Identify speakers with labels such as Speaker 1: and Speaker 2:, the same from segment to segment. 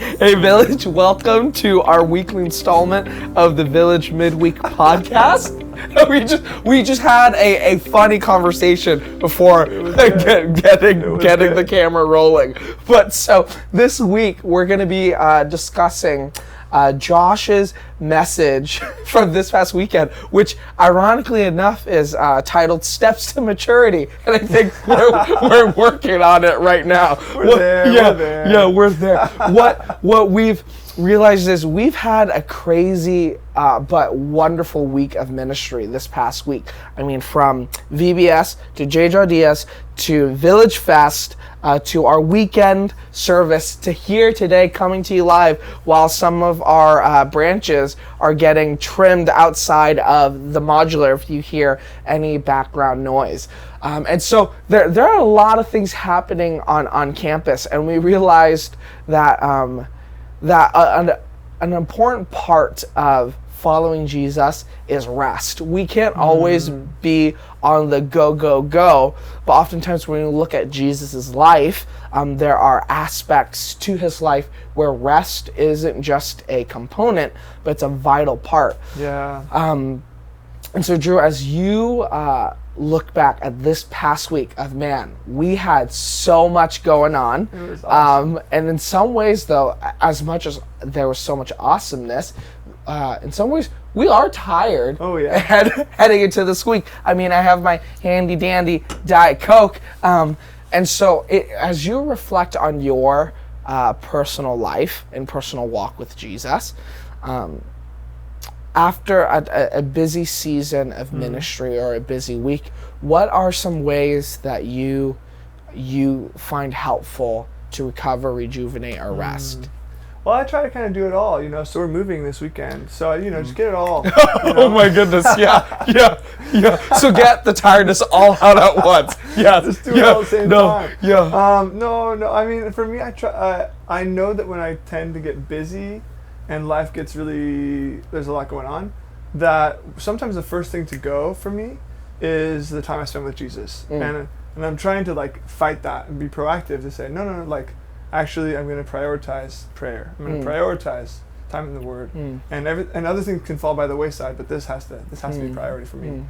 Speaker 1: Hey Village, welcome to our weekly installment of the Village Midweek Podcast. We just had a funny conversation before getting the camera rolling. But so this week we're going to be discussing Josh's message from this past weekend, which ironically enough is titled Steps to Maturity. And I think we're working on it right now.
Speaker 2: We're there.
Speaker 1: What we've realized is we've had a crazy but wonderful week of ministry this past week. I mean, from VBS to JJRDS to Village Fest to our weekend service to here today, coming to you live while some of our branches are getting trimmed outside of the modular if you hear any background noise. And so there are a lot of things happening on campus, and we realized that an important part of following Jesus is rest. We can't always be on the go, but oftentimes when we look at Jesus's life, there are aspects to his life where rest isn't just a component, but it's a vital part.
Speaker 2: Yeah.
Speaker 1: And so, Drew, as you look back at this past week of, man, we had so much going on.
Speaker 2: It was awesome.
Speaker 1: And in some ways, though, as much as there was so much awesomeness, in some ways, we are tired.
Speaker 2: Oh, yeah.
Speaker 1: Heading into this week. I mean, I have my handy-dandy Diet Coke. And so as you reflect on your personal life and personal walk with Jesus, after a busy season of ministry or a busy week, what are some ways that you find helpful to recover, rejuvenate, or rest?
Speaker 2: Well, I try to kind of do it all, so we're moving this weekend. So, just get it all.
Speaker 1: Oh my goodness, yeah. So get the tiredness all out at once. Yeah.
Speaker 2: Just do it all at the same time.
Speaker 1: Yeah.
Speaker 2: No, I mean, for me, I know that when I tend to get busy and life gets there's a lot going on, that sometimes the first thing to go for me is the time I spend with Jesus. And I'm trying to fight that and be proactive to say, no, actually I'm going to prioritize prayer. I'm going to prioritize time in the Word. And other things can fall by the wayside, but this has to be a priority for me.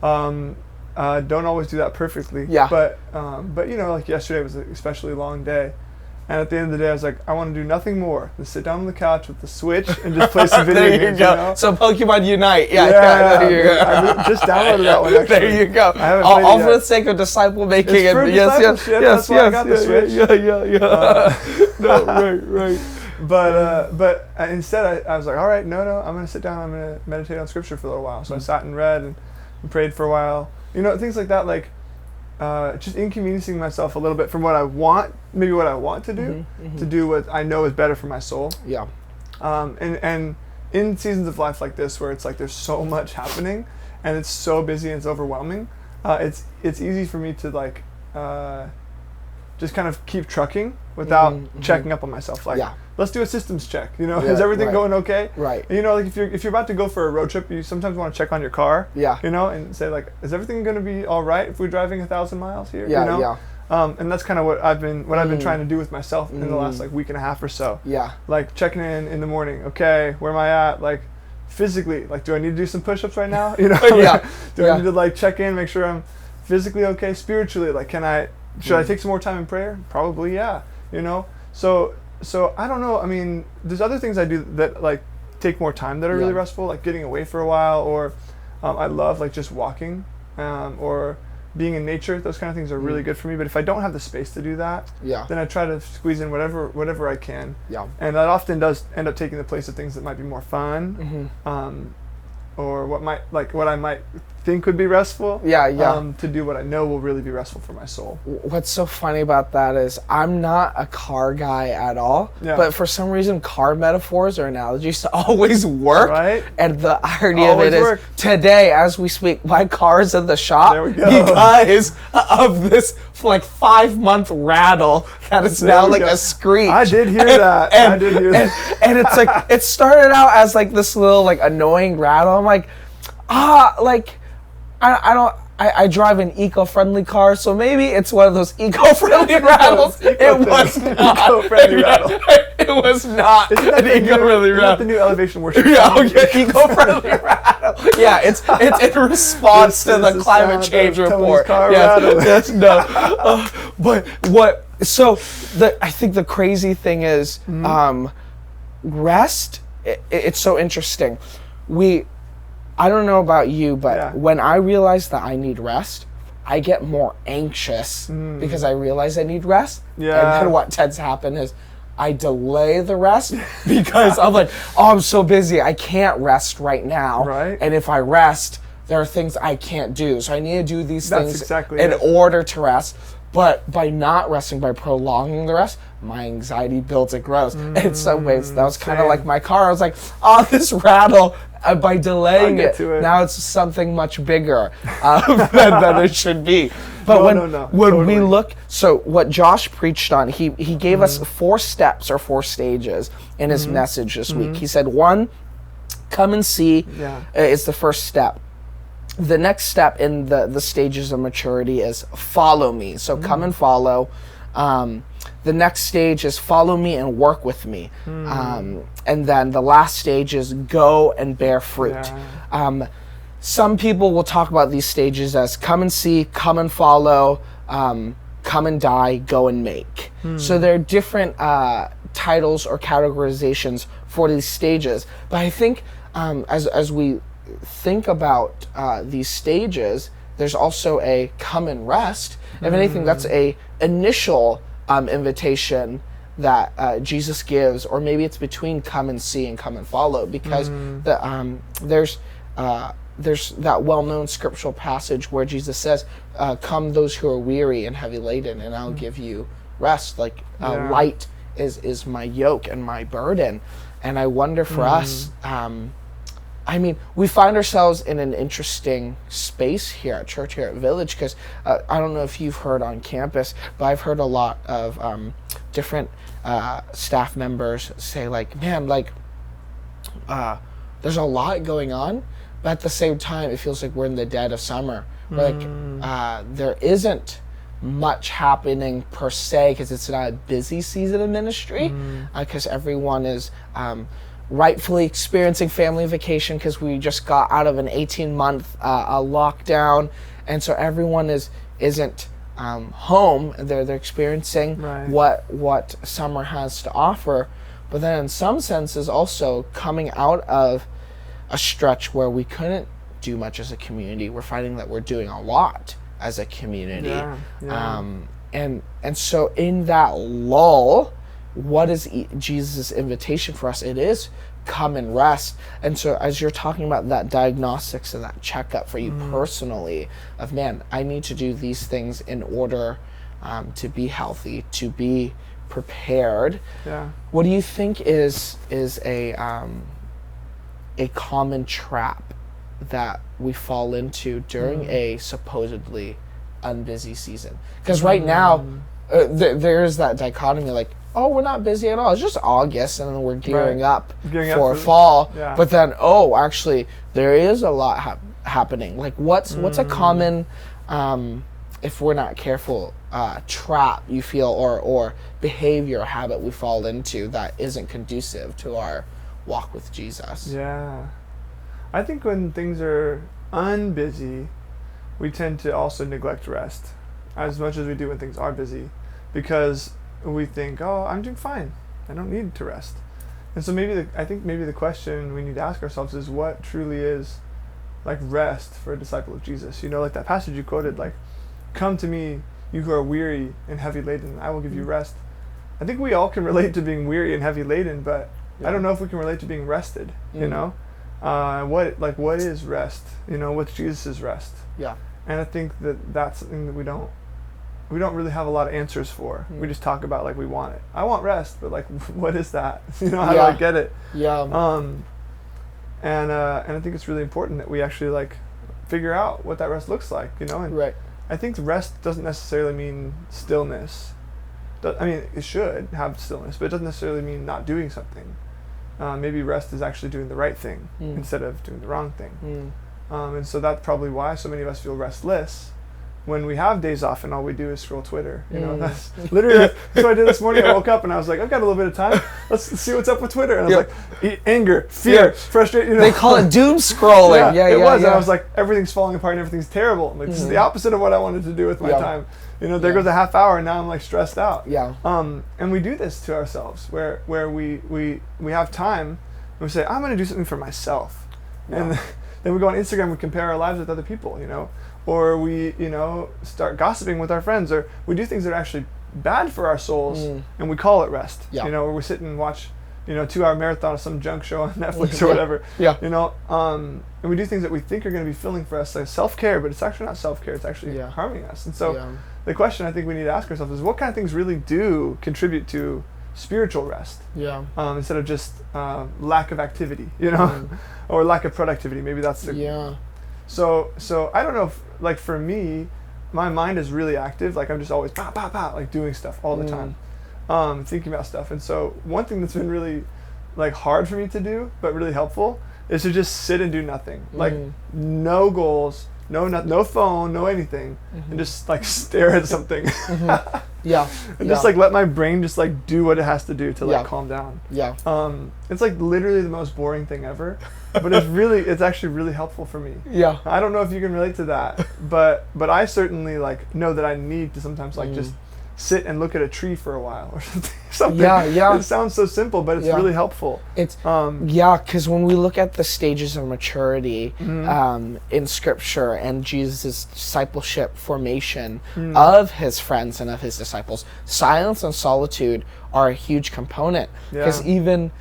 Speaker 2: Don't always do that perfectly.
Speaker 1: Yeah.
Speaker 2: But yesterday was an especially long day. And at the end of the day, I was like, I want to do nothing more than sit down on the couch with the Switch and just play some video
Speaker 1: there
Speaker 2: games.
Speaker 1: You go. So Pokemon Unite.
Speaker 2: Yeah.
Speaker 1: There you go.
Speaker 2: I just downloaded that one, actually.
Speaker 1: There you go.
Speaker 2: I haven't played
Speaker 1: all
Speaker 2: it
Speaker 1: for
Speaker 2: yet.
Speaker 1: the sake of disciple making.
Speaker 2: It's for discipleship. That's why I got the Switch.
Speaker 1: Yeah. No, right.
Speaker 2: But instead, I was like, all right, no, I'm going to sit down. I'm going to meditate on Scripture for a little while. So I sat and read and prayed for a while. Things like that, just inconveniencing myself a little bit from what I want to do, to do what I know is better for my soul.
Speaker 1: Yeah.
Speaker 2: And in seasons of life like this, where it's like there's so much happening, and it's so busy and it's overwhelming, it's easy for me to just kind of keep trucking without checking up on myself. Let's do a systems check. Is everything going okay?
Speaker 1: Right.
Speaker 2: If you're about to go for a road trip, you sometimes want to check on your car.
Speaker 1: Yeah.
Speaker 2: And say is everything going to be all right if we're driving 1,000 miles here?
Speaker 1: Yeah. Yeah.
Speaker 2: And that's kind of what I've been trying to do with myself in the last week and a half or so.
Speaker 1: Yeah.
Speaker 2: Checking in the morning. Okay, where am I at? Physically, do I need to do some push-ups right now?
Speaker 1: Yeah.
Speaker 2: Do I need to check in, make sure I'm physically okay? Spiritually, should I take some more time in prayer? Probably, yeah. So I don't know. I mean, there's other things I do that take more time that are really restful, like getting away for a while, or I love just walking, or being in nature. Those kind of things are really good for me. But if I don't have the space to do that, then I try to squeeze in whatever I can. Yeah. And that often does end up taking the place of things that might be more fun, or what I might think would be restful. To do what I know will really be restful for my soul.
Speaker 1: What's so funny about that is I'm not a car guy at all, but for some reason car metaphors or analogies always work.
Speaker 2: Right.
Speaker 1: And the irony
Speaker 2: Always
Speaker 1: of it
Speaker 2: work.
Speaker 1: is today, as we speak, my car's in the shop
Speaker 2: There we go.
Speaker 1: because of this 5-month rattle that is
Speaker 2: There
Speaker 1: now
Speaker 2: we go.
Speaker 1: a screech.
Speaker 2: I did hear that.
Speaker 1: And it's it started out as this little annoying rattle. I'm I I drive an eco-friendly car, so maybe it's one of those eco-friendly rattles. It was not.
Speaker 2: Eco-friendly rattle.
Speaker 1: It was not an eco-friendly rattle.
Speaker 2: Isn't that the new elevation worship
Speaker 1: Yeah,
Speaker 2: song?
Speaker 1: okay, eco-friendly rattle. Yeah, it's in response to the climate change report. Yes, no. But what? So I think the crazy thing is, rest. It's so interesting. I don't know about you, but when I realize that I need rest, I get more anxious because I realize I need rest.
Speaker 2: Yeah.
Speaker 1: And then what tends to happen is I delay the rest because I'm like, oh, I'm so busy. I can't rest right now.
Speaker 2: Right.
Speaker 1: And if I rest, there are things I can't do. So I need to do these things
Speaker 2: exactly
Speaker 1: in
Speaker 2: it.
Speaker 1: order to rest. But by not resting, by prolonging the rest, my anxiety builds, it grows. And in some ways, that was kind of like my car. I was like, oh, this rattle, by delaying it, now it's something much bigger than it should be. But when we look, so what Josh preached on, he gave us 4 steps or 4 stages in his message this week. He said, 1, come and see is the first step. The next step in the stages of maturity is follow me. So come and follow. The next stage is follow me and work with me. And then the last stage is go and bear fruit. Some people will talk about these stages as come and see, come and follow, come and die, go and make. So there are different titles or categorizations for these stages. But I think as we think about these stages, there's also a come and rest. If anything, that's a initial invitation that Jesus gives, or maybe it's between come and see and come and follow, because there's that well-known scriptural passage where Jesus says, come those who are weary and heavy laden, and I'll give you rest. Like light is my yoke and my burden. And I wonder for us, I mean, we find ourselves in an interesting space here at church, here at Village, because I don't know if you've heard on campus, but I've heard a lot of different staff members say, like, man, like, there's a lot going on, but at the same time, it feels like we're in the dead of summer. Like, there isn't much happening per se, because it's not a busy season of ministry, because everyone is rightfully experiencing family vacation, because we just got out of an 18-month lockdown, and so everyone isn't home. They're experiencing what summer has to offer, but then in some senses also coming out of a stretch where we couldn't do much as a community. We're finding that we're doing a lot as a community. And so in that lull, what is Jesus' invitation for us? It is come and rest. And so as you're talking about that diagnostics and that checkup for you personally of, man, I need to do these things in order to be healthy, to be prepared. What do you think is a common trap that we fall into during a supposedly unbusy season? Because right now there is that dichotomy, like, oh, we're not busy at all. It's just August, and then we're gearing up for fall. But then, oh, actually, there is a lot happening. Like, what's a common, if we're not careful, trap you feel, or behavior, habit we fall into that isn't conducive to our walk with Jesus?
Speaker 2: I think when things are unbusy, we tend to also neglect rest as much as we do when things are busy, because we think, oh, I'm doing fine, I don't need to rest. And so I think maybe the question we need to ask ourselves is, what truly is like rest for a disciple of Jesus? You know, like that passage you quoted, like, come to me, you who are weary and heavy laden, I will give you rest. I think we all can relate to being weary and heavy laden, but I don't know if we can relate to being rested. You know, what is rest? You know, what's Jesus' rest? And I think that's something that we don't really have a lot of answers for. We just talk about, like, we want it. I want rest, but, like, what is that? You know, how do I get it? And I think it's really important that we actually, like, figure out what that rest looks like, you know? And I think rest doesn't necessarily mean stillness. I mean, it should have stillness, but it doesn't necessarily mean not doing something. Maybe rest is actually doing the right thing instead of doing the wrong thing. And so that's probably why so many of us feel restless when we have days off and all we do is scroll Twitter. You know, that's literally that's what I did this morning. I woke up and I was like, I've got a little bit of time. Let's see what's up with Twitter. And I was like, anger, fear, frustration. You know?
Speaker 1: They call it doom scrolling.
Speaker 2: It was. And I was like, everything's falling apart and everything's terrible. I'm like, this is the opposite of what I wanted to do with my time. You know, there goes a half hour and now I'm like stressed out.
Speaker 1: Yeah.
Speaker 2: And we do this to ourselves where we have time and we say, I'm going to do something for myself. And then we go on Instagram and compare our lives with other people, you know, or we, you know, start gossiping with our friends, or we do things that are actually bad for our souls and we call it rest, you know, or we sit and watch, you know, 2-hour marathon of some junk show on Netflix or whatever, you know, and we do things that we think are going to be filling for us, like self-care, but it's actually not self-care, it's actually harming us. And so the question I think we need to ask ourselves is, what kind of things really do contribute to spiritual rest, instead of just lack of activity, you know, or lack of productivity. Maybe that's the So I don't know if, like, for me, my mind is really active. Like, I'm just always like doing stuff all the time, thinking about stuff. And so one thing that's been really like hard for me to do, but really helpful, is to just sit and do nothing. Like, no goals, no phone, no anything, and just like stare at something. And just like let my brain just like do what it has to do to like calm down. It's like literally the most boring thing ever, but it's actually really helpful for me. I don't know if you can relate to that, but I certainly like know that I need to sometimes like just sit and look at a tree for a while or something. It sounds so simple, but it's really helpful. It's
Speaker 1: because when we look at the stages of maturity in Scripture and Jesus' discipleship formation of his friends and of his disciples, silence and solitude are a huge component. Because even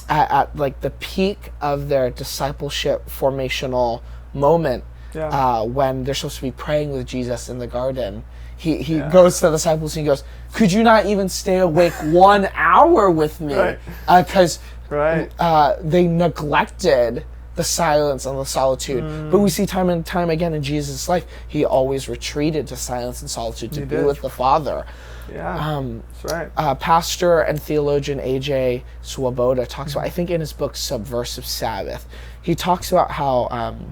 Speaker 1: at like the peak of their discipleship formational moment, when they're supposed to be praying with Jesus in the garden, he goes to the disciples and he goes, could you not even stay awake 1 hour with me? Because they neglected the silence and the solitude. But we see time and time again in Jesus' life, he always retreated to silence and solitude to be with the Father.
Speaker 2: That's right.
Speaker 1: Pastor and theologian A.J. Swoboda talks about, I think in his book Subversive Sabbath, he talks about how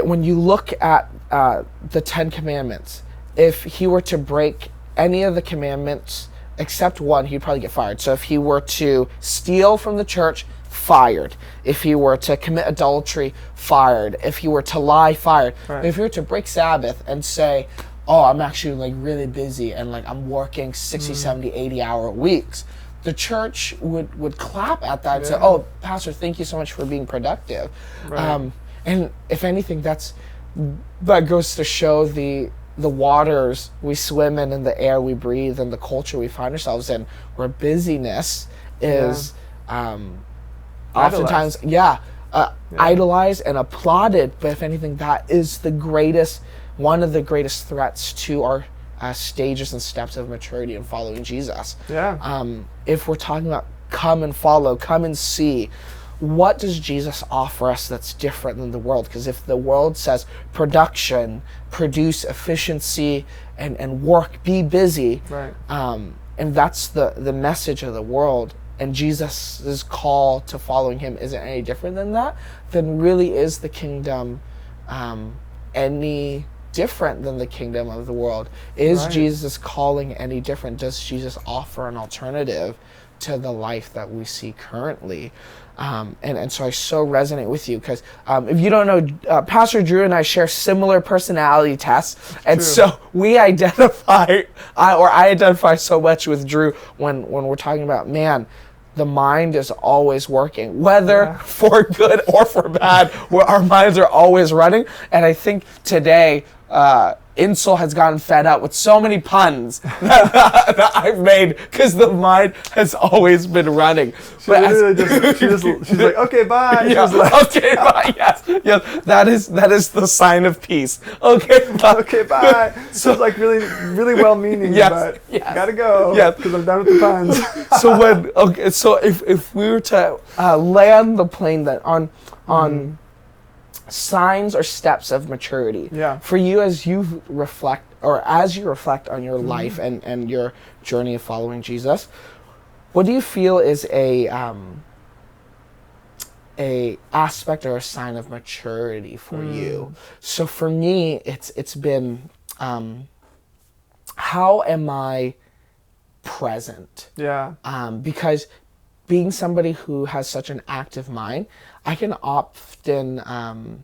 Speaker 1: when you look at the 10 Commandments, if he were to break any of the commandments except one, he'd probably get fired. So if he were to steal from the church, fired. If he were to commit adultery, fired. If he were to lie, fired. If he were to break Sabbath and say, oh, I'm actually like really busy and like I'm working 60, 70, 80-hour weeks, the church would clap at that and say, oh, Pastor, thank you so much for being productive. And if anything, that goes to show the waters we swim in and the air we breathe and the culture we find ourselves in, where busyness is oftentimes idolized and applauded. But if anything, that is one of the greatest threats to our stages and steps of maturity in following Jesus. If we're talking about come and follow, come and see, what does Jesus offer us that's different than the world? Because if the world says production, produce efficiency, and work, be busy, and that's the message of the world, and Jesus' call to following him isn't any different than that, then really is the kingdom any different than the kingdom of the world? Is Jesus' calling any different? Does Jesus offer an alternative to the life that we see currently? And so I so resonate with you because if you don't know, Pastor Drew and I share similar personality tests, and so we identify, I identify so much with Drew when we're talking about, man, the mind is always working, whether for good or for bad. Our minds are always running, and I think today Insel has gotten fed up with so many puns that I've made because the mind has always been running.
Speaker 2: She's like, okay, bye.
Speaker 1: Okay, bye. Yes, that is the sign of peace. Okay, bye.
Speaker 2: Okay, bye. So it's like really, really well-meaning, but gotta go. Because I'm done with the puns.
Speaker 1: So if we were to land the plane that on signs or steps of maturity for you as you reflect on your life and your journey of following Jesus, what do you feel is a a aspect or a sign of maturity for you. So for me, it's been how am I present?
Speaker 2: Yeah.
Speaker 1: Because being somebody who has such an active mind, I can often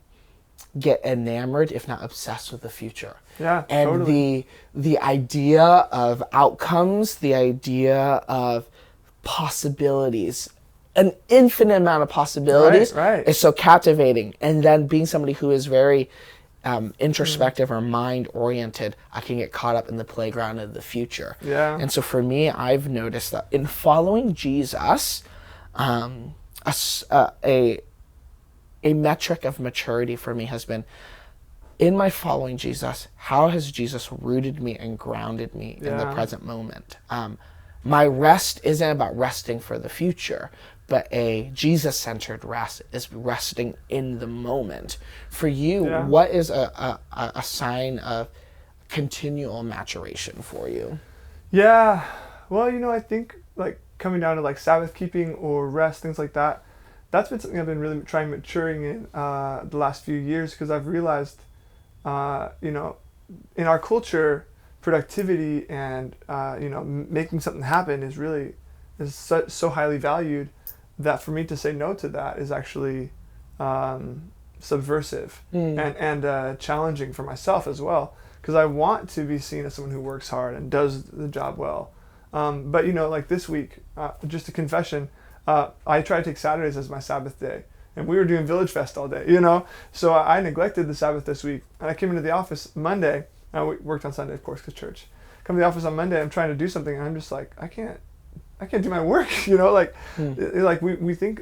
Speaker 1: get enamored, if not obsessed, with the future.
Speaker 2: Yeah,
Speaker 1: and
Speaker 2: totally.
Speaker 1: the idea of outcomes, the idea of possibilities, an infinite amount of possibilities
Speaker 2: Right.
Speaker 1: is so captivating. And then being somebody who is very introspective or mind oriented, I can get caught up in the playground of the future.
Speaker 2: Yeah.
Speaker 1: And so for me, I've noticed that in following Jesus, a metric of maturity for me has been, in my following Jesus, how has Jesus rooted me and grounded me in the present moment? My rest isn't about resting for the future, but a Jesus-centered rest is resting in the moment. For you, what is a sign of continual maturation for you?
Speaker 2: Yeah. Well, I think like coming down to like Sabbath keeping or rest, things like that, that's been something I've been really maturing in the last few years, because I've realized, in our culture, productivity and making something happen is so highly valued that for me to say no to that is actually subversive and challenging for myself as well, because I want to be seen as someone who works hard and does the job well. But like this week, just a confession, I try to take Saturdays as my Sabbath day. And we were doing Village Fest all day, So I neglected the Sabbath this week. And I came into the office Monday. We worked on Sunday, of course, because church. Come to the office on Monday, I'm trying to do something, and I'm just like, I can't do my work, Like we think,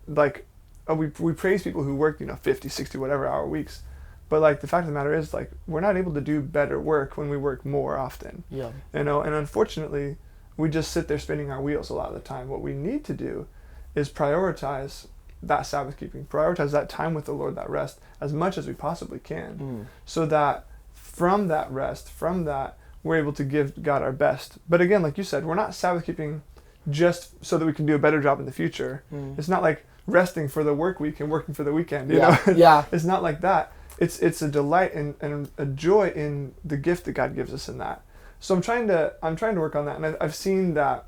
Speaker 2: like, we praise people who work, 50, 60, whatever hour weeks. But, like, the fact of the matter is, like, we're not able to do better work when we work more often.
Speaker 1: Yeah.
Speaker 2: And unfortunately, we just sit there spinning our wheels a lot of the time. What we need to do is prioritize that Sabbath keeping, prioritize that time with the Lord, that rest, as much as we possibly can, so that from that rest, from that, we're able to give God our best. But again, like you said, we're not Sabbath keeping just so that we can do a better job in the future. It's not like resting for the work week and working for the weekend. You know?
Speaker 1: Yeah.
Speaker 2: It's not like that. It's a delight and a joy in the gift that God gives us in that. So I'm trying to work on that, and I've seen that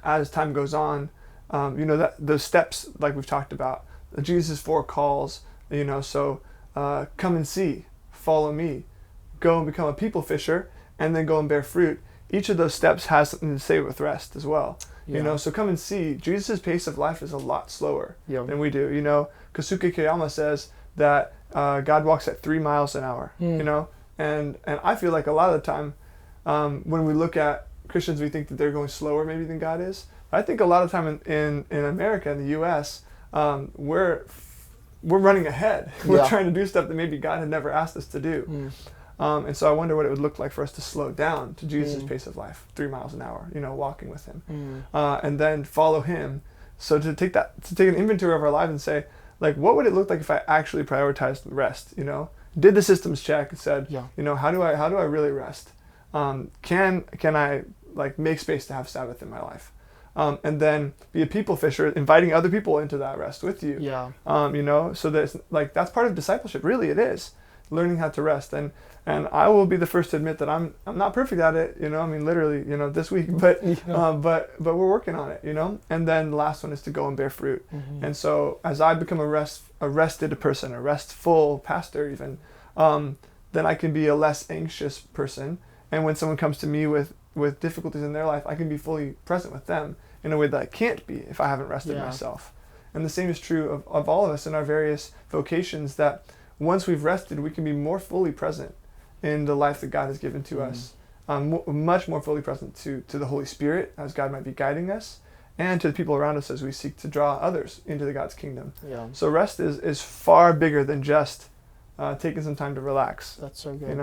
Speaker 2: as time goes on. That those steps, like we've talked about, Jesus' 4 calls. So come and see, follow me, go and become a people fisher, and then go and bear fruit. Each of those steps has something to say with rest as well. So come and see. Jesus' pace of life is a lot slower than we do. Kosuke Kiyama says that God walks at 3 miles an hour. And I feel like a lot of the time, when we look at Christians, we think that they're going slower maybe than God is. I think a lot of time in America, in the U.S., we're running ahead. We're trying to do stuff that maybe God had never asked us to do. And so I wonder what it would look like for us to slow down to Jesus' pace of life, 3 miles an hour, walking with him, and then follow him. So to take an inventory of our lives and say, like, what would it look like if I actually prioritized rest? Did the systems check and said, how do I really rest? Can I like make space to have Sabbath in my life? And then be a people fisher, inviting other people into that rest with you. So that it's, like, that's part of discipleship. Really, it is learning how to rest. And I will be the first to admit that I'm not perfect at it. Literally, this week. But but we're working on it. And then the last one is to go and bear fruit. And so as I become a rested person, a restful pastor, even, then I can be a less anxious person. And when someone comes to me with difficulties in their life, I can be fully present with them in a way that I can't be if I haven't rested myself. And the same is true of all of us in our various vocations, that once we've rested, we can be more fully present in the life that God has given to us, much more fully present to the Holy Spirit as God might be guiding us, and to the people around us as we seek to draw others into God's kingdom. So rest is far bigger than just taking some time to relax.
Speaker 1: That's so good.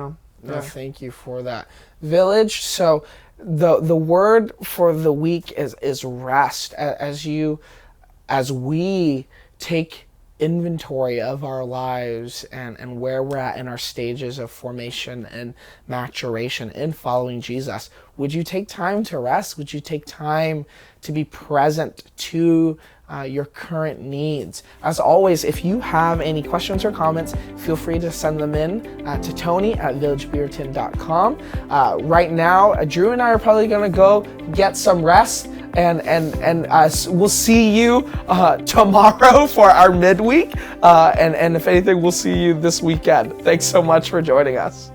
Speaker 2: Yeah.
Speaker 1: Thank you for that. Village, so the word for the week is rest. As we take inventory of our lives and where we're at in our stages of formation and maturation in following Jesus, would you take time to rest? Would you take time to be present to your current needs. As always, if you have any questions or comments, feel free to send them in to Tony@villagebeaverton.com. Right now, Drew and I are probably going to go get some rest, and we'll see you tomorrow for our midweek. And if anything, we'll see you this weekend. Thanks so much for joining us.